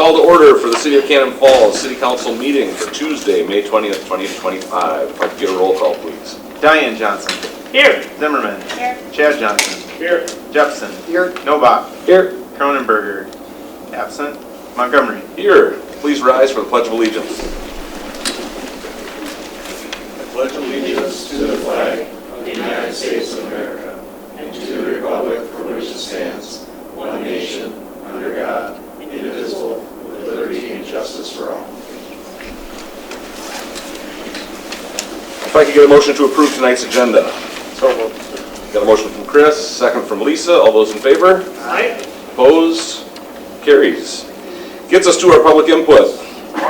Call to order for the City of Cannon Falls City Council meeting for Tuesday, May 20th, 2025. If I could get a roll call, please. Diane Johnson. Here. Zimmerman. Here. Chad Johnson. Here. Jepson. Here. Novak. Here. Cronenberger. Absent. Montgomery. Here. Please rise for the Pledge of Allegiance. I pledge allegiance to the flag of the United States of America and to the republic for which it stands, one nation, under God, indivisible, with liberty and justice for all. If I could get a motion to approve tonight's agenda. So moved. Got a motion from Chris, second from Lisa. All those in favor? Aye. Opposed? Carries. Gets us to our public input.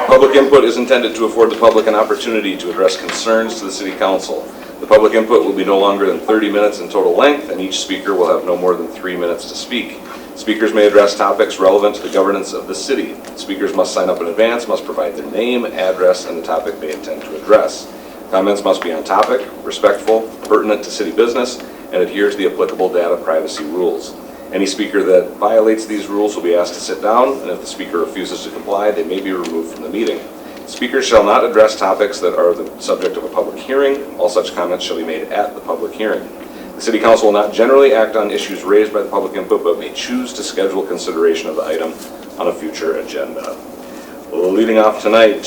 Public input is intended to afford the public an opportunity to address concerns to the City Council. The public input will be no longer than 30 minutes in total length, and each speaker will have no more than 3 minutes to speak. Speakers may address topics relevant to the governance of the city. Speakers must sign up in advance, must provide their name, address, and the topic they intend to address. Comments must be on topic, respectful, pertinent to city business, and adhere to the applicable data privacy rules. Any speaker that violates these rules will be asked to sit down, and if the speaker refuses to comply, they may be removed from the meeting. Speakers shall not address topics that are the subject of a public hearing. All such comments shall be made at the public hearing. The City Council will not generally act on issues raised by the public input, but may choose to schedule consideration of the item on a future agenda. Leading off tonight,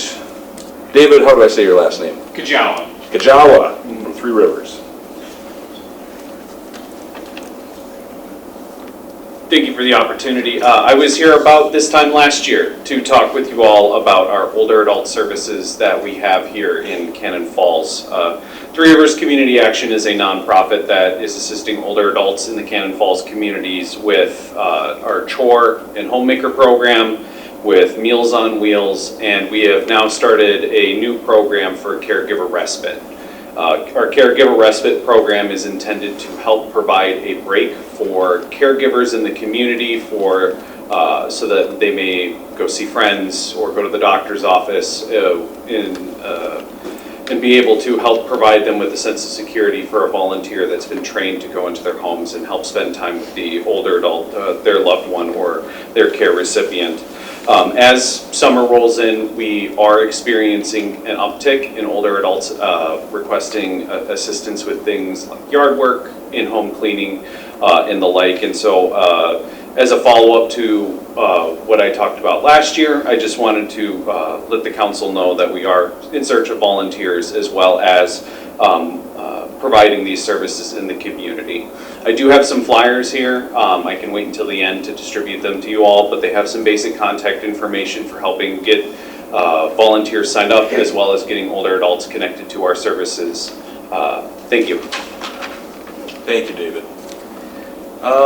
David, how do I say your last name? Kajawa. Kajawa from Three Rivers. Thank you for the opportunity. I was here about this time last year to talk with you all about our older adult services that we have here in Cannon Falls. Three Rivers Community Action is a nonprofit that is assisting older adults in the Cannon Falls communities with our chore and homemaker program, with Meals on Wheels, and we have now started a new program for caregiver respite. Our caregiver respite program is intended to help provide a break for caregivers in the community so that they may go see friends or go to the doctor's office and be able to help provide them with a sense of security for a volunteer that's been trained to go into their homes and help spend time with the older adult, their loved one or their care recipient. As summer rolls in, we are experiencing an uptick in older adults requesting assistance with things like yard work, in-home cleaning, and the like. And so as a follow-up to what I talked about last year, I just wanted to let the council know that we are in search of volunteers as well as providing these services in the community. I do have some flyers here. I can wait until the end to distribute them to you all, but they have some basic contact information for helping get volunteers signed up as well as getting older adults connected to our services. Thank you. Thank you, David.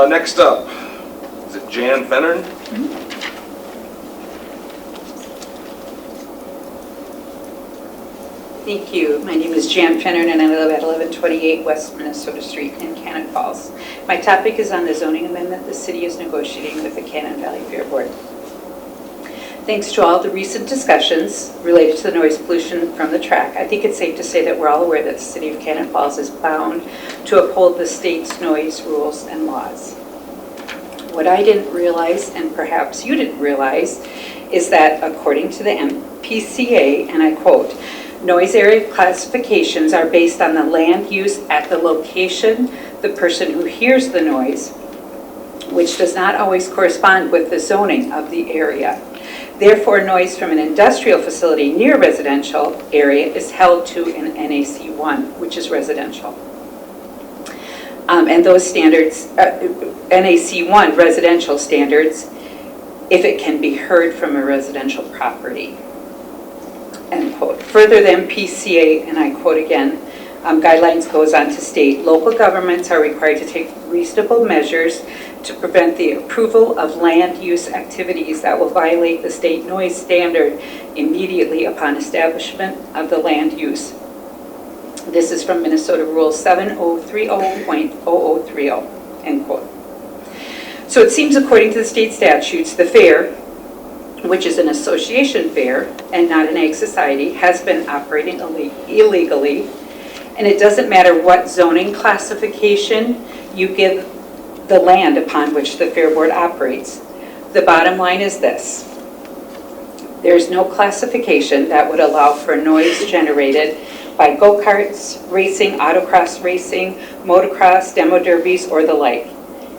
Next up, is it Jan Fennern? Thank you. My name is Jan Fennern and I live at 1128 West Minnesota Street in Cannon Falls. My topic is on the zoning amendment the city is negotiating with the Cannon Valley Fair Board. Thanks to all the recent discussions related to the noise pollution from the track, I think it's safe to say that we're all aware that the city of Cannon Falls is bound to uphold the state's noise rules and laws. What I didn't realize, and perhaps you didn't realize, is that according to the MPCA, and I quote, noise area classifications are based on the land use at the location, the person who hears the noise, which does not always correspond with the zoning of the area. Therefore, noise from an industrial facility near a residential area is held to an NAC1, which is residential. And those standards, NAC1 residential standards, if it can be heard from a residential property. End quote. Further, the MPCA, and I quote again, guidelines goes on to state, local governments are required to take reasonable measures to prevent the approval of land use activities that will violate the state noise standard immediately upon establishment of the land use. This is from Minnesota Rule 7030.0030, end quote. So it seems according to the state statutes, the fair, which is an association fair and not an ag society, has been operating illegally. And it doesn't matter what zoning classification you give the land upon which the Fair Board operates. The bottom line is this. There's no classification that would allow for noise generated by go-karts, racing, autocross racing, motocross, demo derbies, or the like.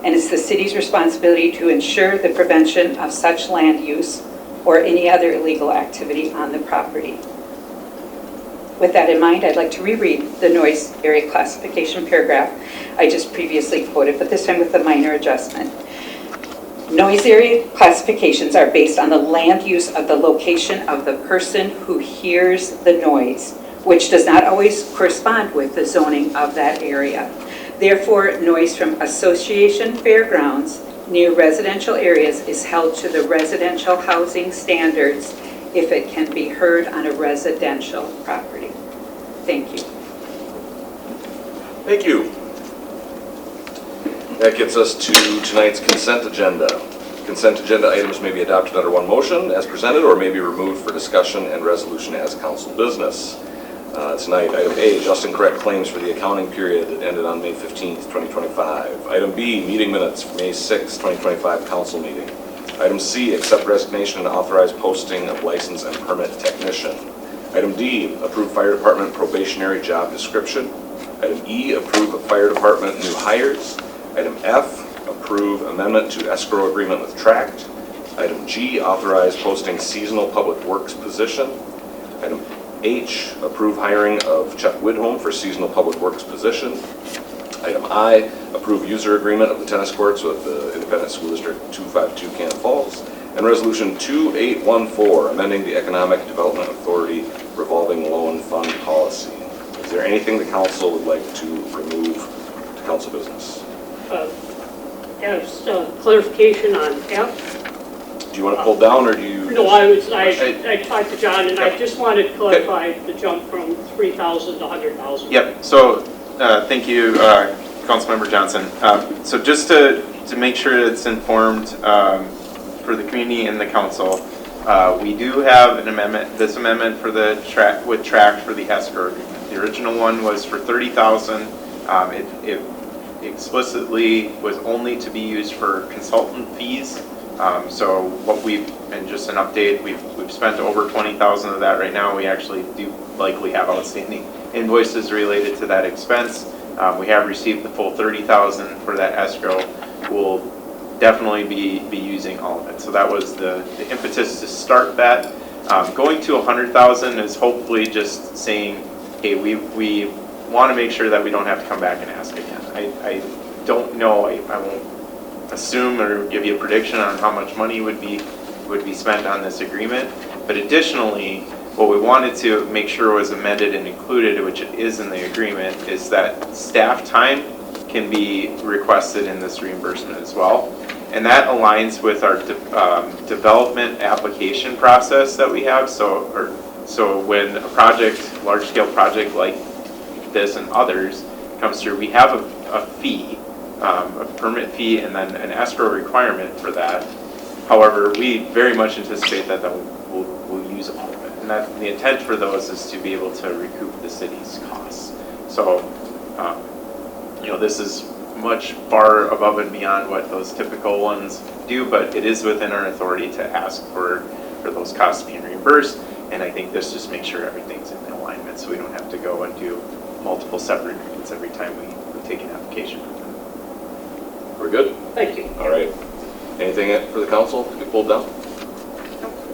And it's the city's responsibility to ensure the prevention of such land use or any other illegal activity on the property. With that in mind, I'd like to reread the noise area classification paragraph I just previously quoted, but this time with a minor adjustment. Noise area classifications are based on the land use of the location of the person who hears the noise, which does not always correspond with the zoning of that area. Therefore, noise from association fairgrounds near residential areas is held to the residential housing standards if it can be heard on a residential property. Thank you. Thank you. That gets us to tonight's consent agenda. Consent agenda items may be adopted under one motion as presented or may be removed for discussion and resolution as council business. Tonight, item A, just and correct claims for the accounting period that ended on May 15th, 2025. Item B, meeting minutes for May 6th, 2025 council meeting. Item C, accept resignation and authorize posting of license and permit technician. Item D, approve fire department probationary job description. Item E, approve of fire department new hires. Item F, approve amendment to escrow agreement with Tract. Item G, authorize posting seasonal public works position. Item H, approve hiring of Chuck Widholm for seasonal public works position. Item I, approve user agreement of the tennis courts with the Independent School District 252 Cannon Falls. And Resolution 2814, amending the Economic Development Authority revolving loan fund policy. Is there anything the council would like to remove to council business? As clarification on F. Do you want to pull down or do you? No, I talked to John and I just wanted to clarify the jump from 3,000 to 100,000. Yep, so thank you, Councilmember Johnson. So just to make sure it's informed for the community and the council, we do have an amendment, this amendment for the Tract for the escrow agreement. The original one was for 30,000. It explicitly was only to be used for consultant fees. So what and just an update, we've spent over 20,000 of that right now. We actually do likely have outstanding invoices related to that expense. We have received the full 30,000 for that escrow. We'll definitely be using all of it. So that was the impetus to start that. Going to 100,000 is hopefully just saying, hey, we want to make sure that we don't have to come back and ask again. I don't know, I won't assume or give you a prediction on how much money would be spent on this agreement. But additionally, what we wanted to make sure was amended and included, which it is in the agreement, is that staff time can be requested in this reimbursement as well. And that aligns with our development application process that we have. So when a project, large-scale project like this and others comes through, we have a fee, a permit fee, and then an escrow requirement for that. However, we very much anticipate that we'll use all of it. And that the intent for those is to be able to recoup the city's costs. So, this is much far above and beyond what those typical ones do, but it is within our authority to ask for those costs being reimbursed. And I think this just makes sure everything's in alignment, so we don't have to go and do multiple separate agreements every time we take an application from them. We're good? Thank you. All right. Anything for the council to be pulled down?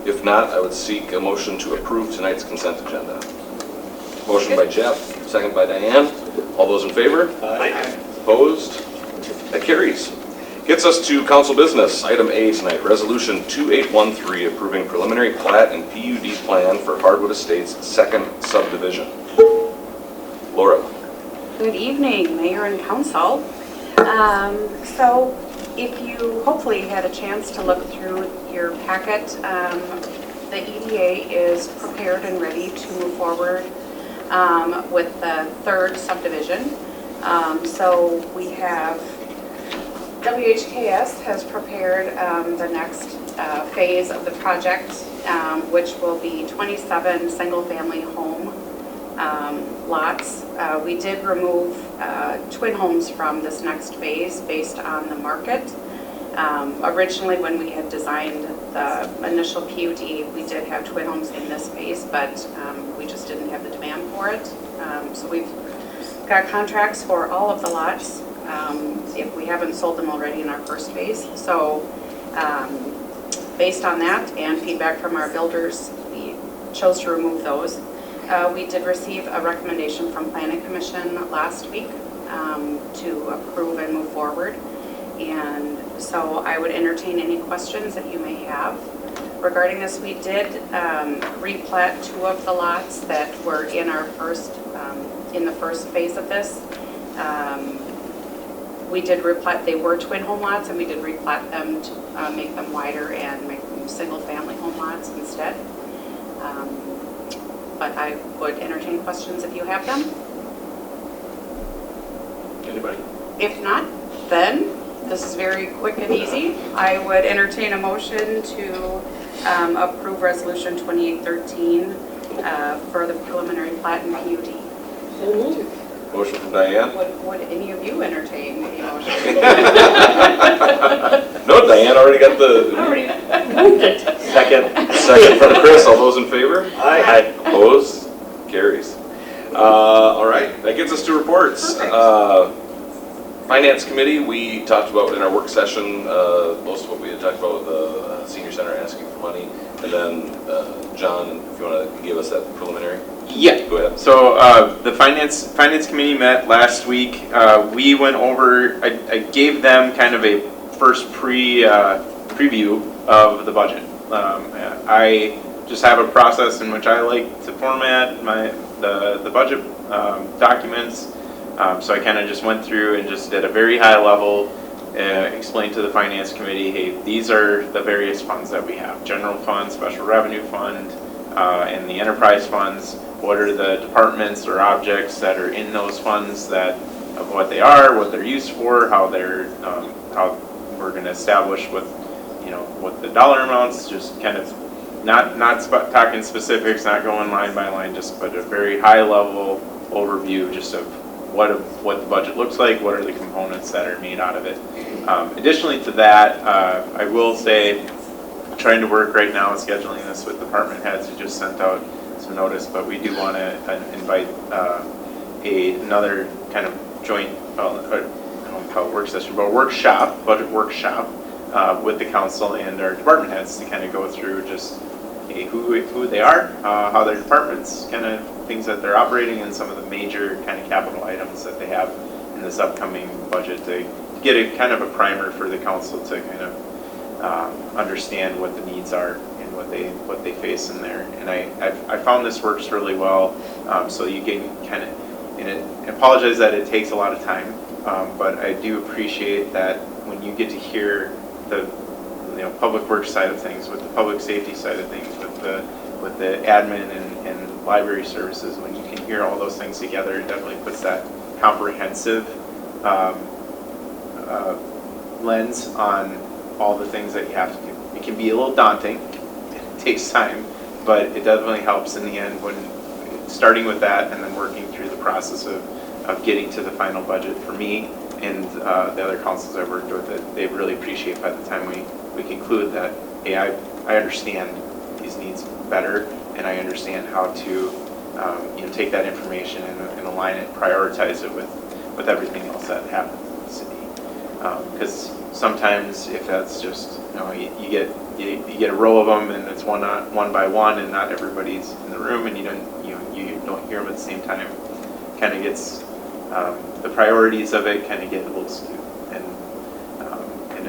If not, I would seek a motion to approve tonight's consent agenda. Motion by Jeff, second by Diane. All those in favor? Aye. Opposed? That carries. Gets us to council business. Item A tonight, Resolution 2813, approving preliminary plat and PUD plan for Hardwood Estates second subdivision. Laura. Good evening, Mayor and Council. So if you hopefully had a chance to look through your packet, the EDA is prepared and ready to move forward with the third subdivision. So we have WHKS has prepared the next phase of the project, which will be 27 single-family home lots. We did remove twin homes from this next phase based on the market. Originally, when we had designed the initial PUD, we did have twin homes in this phase, but we just didn't have the demand for it. So we've got contracts for all of the lots, if we haven't sold them already in our first phase. So based on that and feedback from our builders, we chose to remove those. We did receive a recommendation from Planning Commission last week to approve and move forward. And so I would entertain any questions that you may have regarding this. We did replat 2 of the lots that were in our first, in the first phase of this. We did replat, they were twin home lots, and we did replat them to make them wider and make them single-family home lots instead. But I would entertain questions if you have them. Anybody? If not, then this is very quick and easy. I would entertain a motion to approve Resolution 2813 for the preliminary plat and PUD. So moved. Motion from Diane? Would any of you entertain a motion? No, Diane already got the Already moved it. Second. second from Chris. All those in favor? Aye. Opposed? Carries. All right, that gets us to reports. Perfect. Finance Committee, we talked about in our work session, most of what we had talked about with the senior center asking for money. And then, John, if you want to give us that preliminary? Yeah. Go ahead. So the finance committee met last week. We went over, I gave them kind of a first preview of the budget. I just have a process in which I like to format the budget documents. So I kind of just went through and just at a very high level explained to the finance committee, hey, these are the various funds that we have: general fund, special revenue fund, and the enterprise funds. What are the departments or objects that are in those funds, that of what they are, what they're used for, how they're how we're going to establish what what the dollar amounts, just kind of not talking specifics, not going line by line, just but a very high level overview just of what the budget looks like, what are the components that are made out of it. Additionally to that, I will say, trying to work right now on scheduling this with department heads. We just sent out some notice, but we do want to invite another kind of joint, I don't want to call it work session, but budget workshop with the council and our department heads to kind of go through just who they are, how their departments, kind of things that they're operating, and some of the major kind of capital items that they have in this upcoming budget, to get a kind of a primer for the council to kind of understand what the needs are and what they face in there. And I found this works really well. So you can kind of, and I apologize that it takes a lot of time, but I do appreciate that when you get to hear the public works side of things, with the public safety side of things, with the admin and library services, when you can hear all those things together, it definitely puts that comprehensive lens on all the things that you have to do. It can be a little daunting, it takes time, but it definitely helps in the end when starting with that and then working through the process of getting to the final budget. For me and the other councils I've worked with, they really appreciate by the time we conclude that, hey, I understand these needs better, and I understand how to take that information and align it, prioritize it with everything else that happens in the city. Because sometimes if that's just you get a row of them and it's one by one and not everybody's in the room and you don't hear them at the same time, kind of gets the priorities of it kind of get a little skewed. And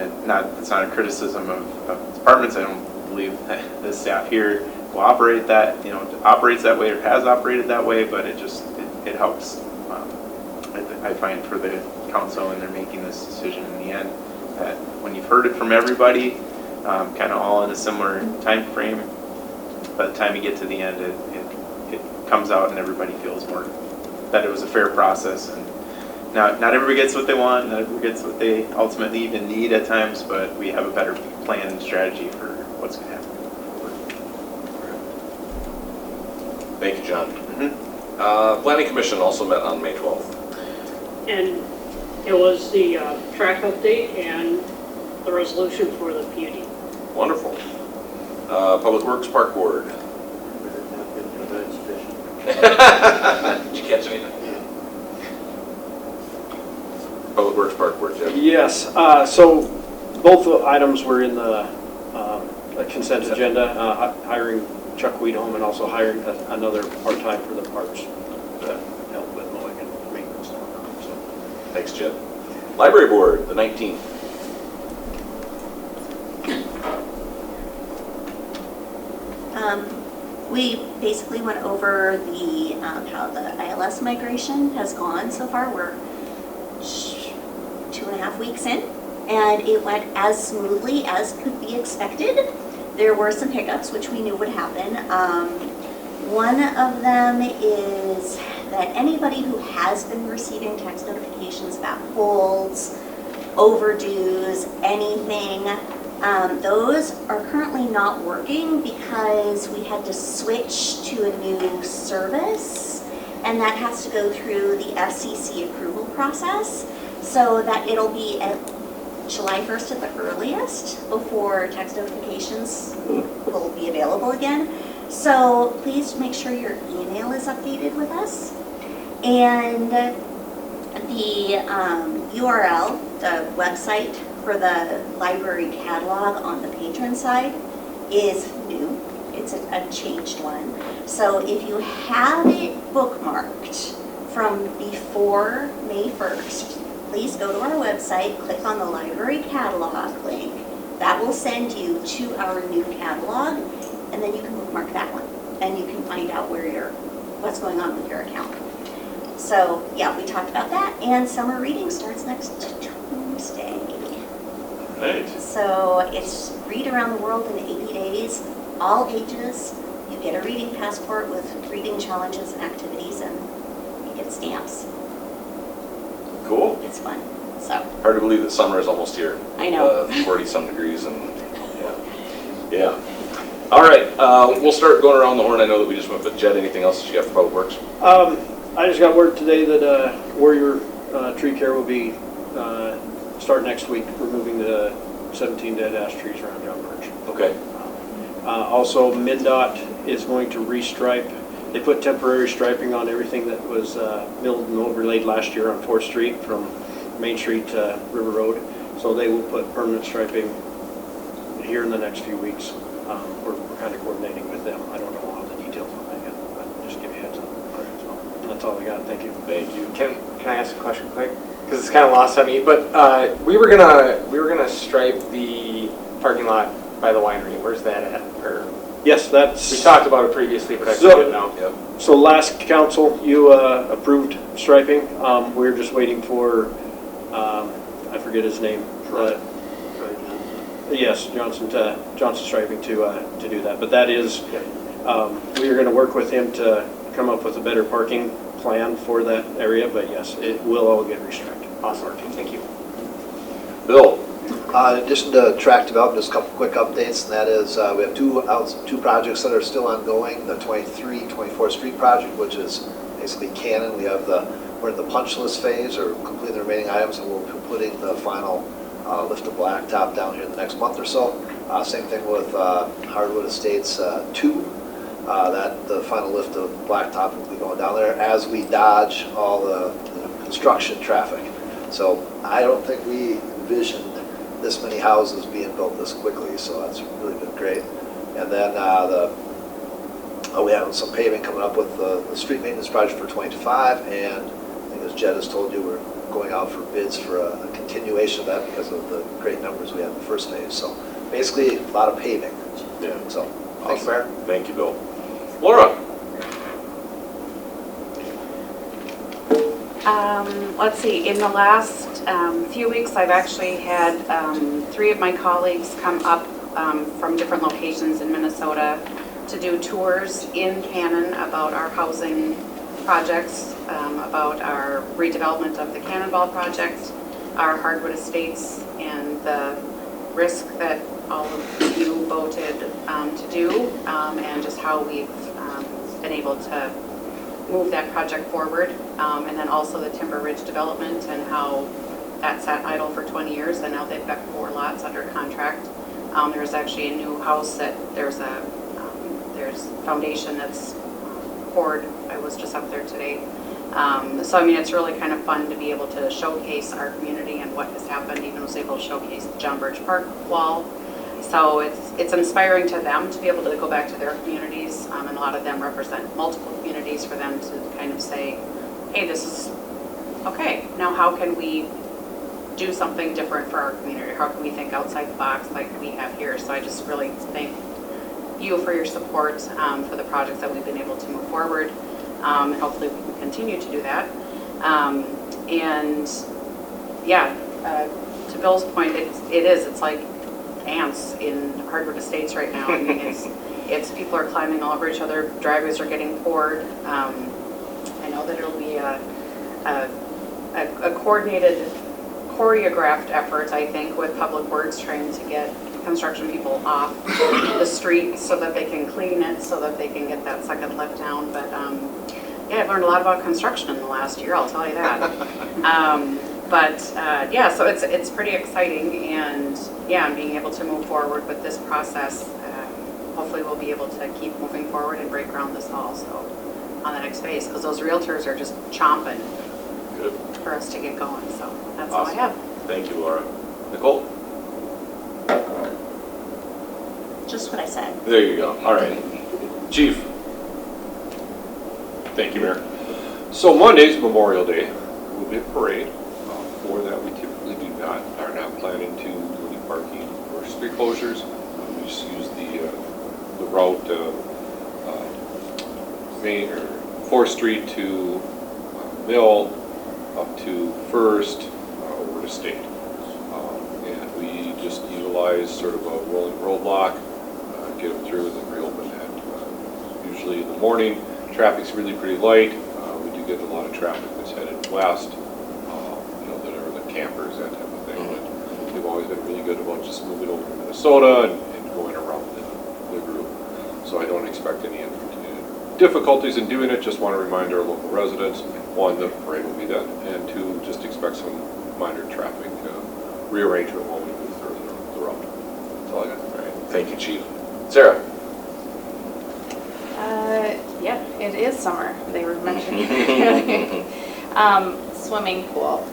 it's not a criticism of departments. I don't believe that the staff here will operate that operates that way or has operated that way, but it helps. I find for the council, and they're making this decision in the end, that when you've heard it from everybody, kind of all in a similar time frame, by the time you get to the end, it comes out and everybody feels more that it was a fair process. And not everybody gets what they want, not everybody gets what they ultimately even need at times, but we have a better plan and strategy for what's going to happen. Thank you, John. Mm-hmm. Planning Commission also met on May 12th. And it was the track update, and the resolution for the PUD. Wonderful. Public Works Park Board. Did you catch anything? Public Works Park Board, Jim. Yes, so both items were in the consent agenda, hiring Chuck Weedholm and also hiring another part-time for the parks to help with mowing and maintenance. So, Thanks, Jim. Library Board, the 19th. We basically went over the how the ILS migration has gone so far. We're 2.5 weeks in, and it went as smoothly as could be expected. There were some hiccups, which we knew would happen. One of them is that anybody who has been receiving text notifications about holds, overdues, anything, those are currently not working because we had to switch to a new service, and that has to go through the FCC approval process, so that it'll be at July 1st at the earliest before text notifications will be available again. So please make sure your email is updated with us. And the URL, the website for the library catalog on the patron side is new. It's a changed one. So if you have it bookmarked from before May 1st, please go to our website, click on the library catalog link. That will send you to our new catalog, and then you can bookmark that one, and you can find out what's going on with your account. So yeah, we talked about that, and summer reading starts next Tuesday. Right. So it's Read Around the World in 80 days, all ages. You get a reading passport with reading challenges and activities, and you get stamps. Cool. It's fun. So Hard to believe that summer is almost here. I know. 40-some degrees and, yeah. All right, we'll start going around the horn. I know that we just went, but Jed, anything else that you have for Public Works? I just got word today that Warrior Tree Care will be start next week, removing the 17 dead ash trees around John Birch. Okay. Also, MnDOT is going to restripe. They put temporary striping on everything that was milled and overlaid last year on 4th Street from Main Street to River Road. So they will put permanent striping here in the next few weeks. We're kind of coordinating with them. I don't know all the details on that yet, but just give you a heads up. So that's all I got. Thank you. Thank you. Can I ask a question quick? Because it's kind of lost on me, but we were gonna stripe the parking lot by the winery. Where's that at? Or Yes, that's. we talked about it previously, but I So- didn't know. Yep. So last council, you approved striping. We're just waiting for, I forget his name. Yes, Johnson Striping to do that. But that is, we are going to work with him to come up with a better parking plan for that area. But yes, it will all get restriped. Awesome. Thank you. Bill? In addition to track development, just a couple quick updates, and that is we have two projects that are still ongoing. The 24th Street project, which is basically Cannon. We're in the punch list phase, or completing the remaining items, and we'll be putting the final lift of blacktop down here in the next month or so. Same thing with Hardwood Estates 2. That the final lift of blacktop will be going down there as we dodge all the construction traffic. So I don't think we envisioned this many houses being built this quickly, so that's really been great. And then we have some paving coming up with the street maintenance project for 2025, and I think as Jed has told you, we're going out for bids for a continuation of that because of the great numbers we had in the first phase. So basically, a lot of paving. Yeah. So, thanks, Mayor. Thank you, Bill. Laura? Let's see, in the last few weeks, I've actually had 3 of my colleagues come up from different locations in Minnesota to do tours in Cannon about our housing projects, about our redevelopment of the Cannonball project, our Hardwood Estates, and the risk that all of you voted to do, and just how we've been able to move that project forward, and then also the Timber Ridge development and how that sat idle for 20 years, and now they've got 4 lots under contract. There's actually a new house that there's foundation that's poured. I was just up there today. So I mean, it's really kind of fun to be able to showcase our community and what has happened. Even was able to showcase the John Birch Park wall. So it's inspiring to them to be able to go back to their communities, and a lot of them represent multiple communities, for them to kind of say, hey, this is okay. Now how can we do something different for our community? How can we think outside the box like we have here? So I just really thank you for your support for the projects that we've been able to move forward. And hopefully we can continue to do that. And yeah, to Bill's point, it's like ants in Hardwood Estates right now. I mean, it's people are climbing all over each other, driveways are getting poured. I know that it'll be a coordinated, choreographed effort, I think, with Public Works trying to get construction people off the street so that they can clean it, so that they can get that second lift down. But yeah, I've learned a lot about construction in the last year, I'll tell you that. Yeah, so it's pretty exciting, and yeah, being able to move forward with this process, hopefully we'll be able to keep moving forward and break ground this fall, so on the next phase, because those realtors are just chomping Good. for us to get going, so that's Awesome. all I have. Thank you, Laura. Nicole? Just what I said. There you go. All right. Chief? Thank you, Mayor. So Monday's Memorial Day. Will be a parade. For that, we typically are not planning to do any parking or street closures. We just use the route Main or 4th Street to Mill up to First over to State. And we just utilize sort of a rolling roadblock, get them through, and then reopen that. Usually in the morning, traffic's really pretty light. We do get a lot of traffic that's headed west, that are the campers, that type of thing. But they've always been really good about just moving over to Minnesota and going around the group. So I don't expect any difficulties in doing it. Just want to remind our local residents, 1, the parade will be done, and 2, just expect some minor traffic rearrangement while we move through the route. That's all I got. All right. Thank you, Chief. Sarah? Yeah, it is summer. They were mentioning. Swimming pool.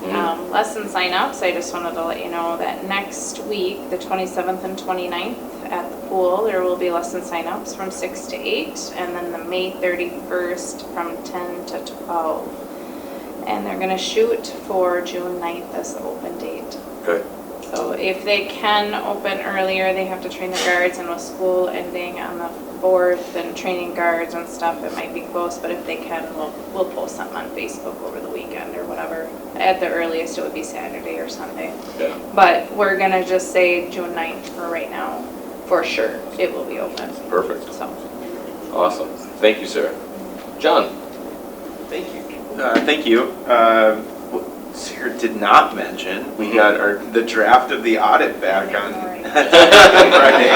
Lesson sign-ups, I just wanted to let you know that next week, the 27th and 29th at the pool, there will be lesson sign-ups from 6 to 8, and then the May 31st from 10 to 12. And they're gonna shoot for June 9th as the open date. Okay. So if they can open earlier, they have to train the guards, and with school ending on the 4th and training guards and stuff, it might be close, but if they can, we'll post something on Facebook over the weekend or whatever. At the earliest, it would be Saturday or Sunday. Yeah. But we're gonna just say June 9th for right now, for sure, it will be open. Perfect. So, Awesome. Thank you, Sarah. John? Thank you. Thank you. What Sarah did not mention, we got the draft of the audit back on Friday.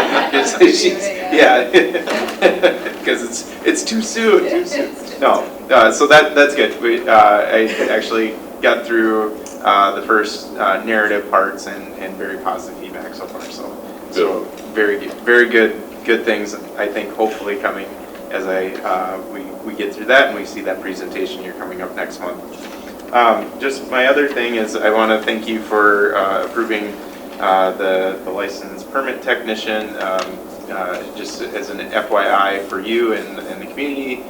Because it's too soon. No, so that's good. I actually got through the first narrative parts and very positive feedback so far. So very good things. I think hopefully coming as we get through that and we see that presentation here coming up next month. Just my other thing is I want to thank you for approving the licensed permit technician. Just as an FYI for you and the community,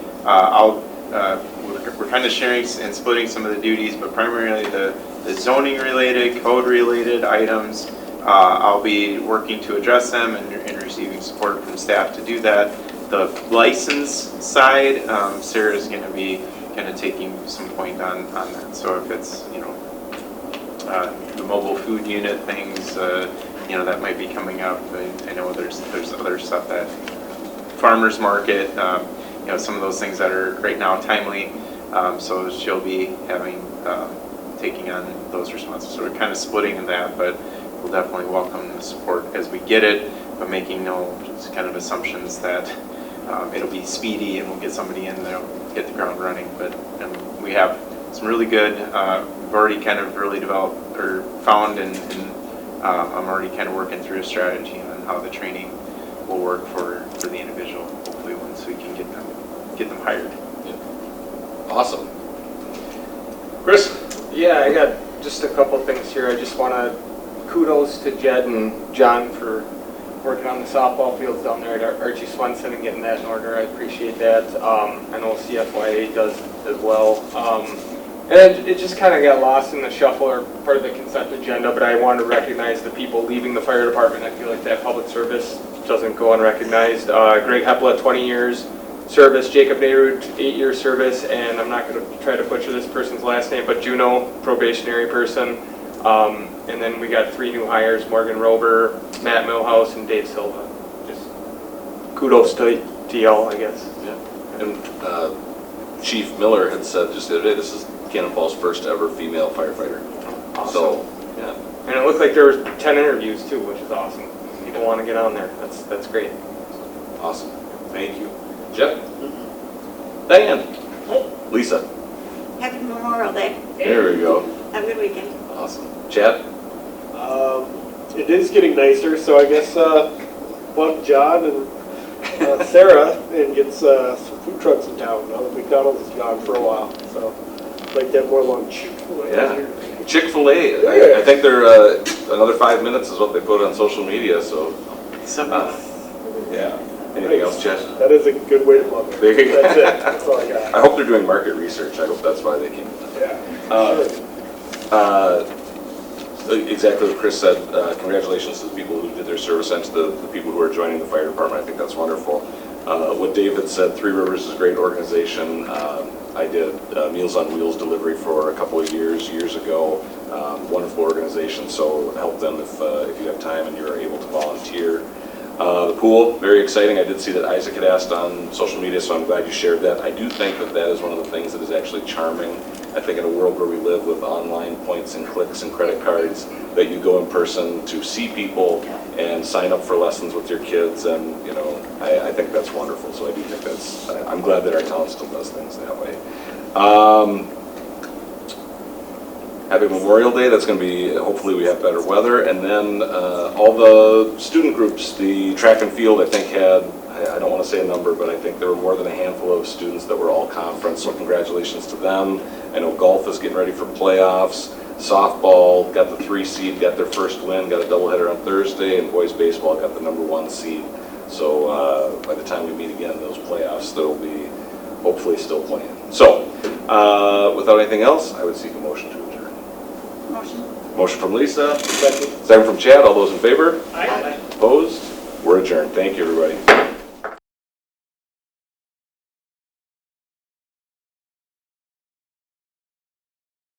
we're kind of sharing and splitting some of the duties, but primarily the zoning related, code related items. I'll be working to address them and receiving support from staff to do that. The license side, Sarah's going to be kind of taking some point on that. So if it's, the mobile food unit things, that might be coming up. I know there's other stuff that farmers market, some of those things that are right now timely. So she'll be taking on those responsibilities. So we're kind of splitting that, but we'll definitely welcome the support as we get it, but making no just kind of assumptions that it'll be speedy and we'll get somebody in that'll hit the ground running. But we have some really good, we've already kind of really developed or found, and I'm already kind of working through a strategy on how the training will work for the individual, hopefully once we can get them hired. Awesome. Chris? Yeah, I got just a couple things here. I just want to kudos to Jed and John for working on the softball fields down there at Archie Swenson and getting that in order. I appreciate that. I know CFYA does as well. And it just kind of got lost in the shuffle or part of the consent agenda, but I want to recognize the people leaving the fire department. I feel like that public service doesn't go unrecognized. Greg Hepla, 20 years service, Jacob Nehru, 8-year service, and I'm not going to try to butcher this person's last name, but Juno, probationary person. And then we got 3 new hires, Morgan Rober, Matt Millhouse, and Dave Silva. Just kudos to y'all, I guess. Yeah. And Chief Miller had said just the other day, this is Cannon Falls' first ever female firefighter. Awesome. So, yeah. And it looked like there was 10 interviews too, which is awesome. People want to get on there. That's great. Awesome. Thank you. Jeff? Diane? Lisa? Happy Memorial Day. There we go. Have a good weekend. Awesome. Chad? It is getting nicer, so I guess bug John and Sarah and get some food trucks in town. Now that McDonald's is gone for a while, so I'd like to have more lunch. Yeah. Chick-fil-A, I think they're another 5 minutes is what they put on social media, so. Yeah. Anything else, Chad? That is a good way to look. There you go. That's it. That's all I got. I hope they're doing market research. I hope that's why they came. Exactly what Chris said. Congratulations to the people who did their service and to the people who are joining the fire department. I think that's wonderful. What David said, Three Rivers is a great organization. I did Meals on Wheels delivery for a couple of years ago. Wonderful organization, so help them if you have time and you're able to volunteer. The pool, very exciting. I did see that Isaac had asked on social media, so I'm glad you shared that. I do think that is one of the things that is actually charming. I think in a world where we live with online points and clicks and credit cards, that you go in person to see people and sign up for lessons with your kids, and I think that's wonderful. So I do think I'm glad that our town still does things that way. Happy Memorial Day. That's going to be, hopefully we have better weather. And then all the student groups, the track and field, I think had, I don't want to say a number, but I think there were more than a handful of students that were all conference, so congratulations to them. I know golf is getting ready for playoffs. Softball got the 3 seed, got their first win, got a doubleheader on Thursday, and boys baseball got the number 1 seed. So by the time we meet again, those playoffs, they'll be hopefully still playing. So without anything else, I would seek a motion to adjourn. Motion from Lisa, second from Chad. All those in favor? Aye. Opposed? We're adjourned. Thank you, everybody.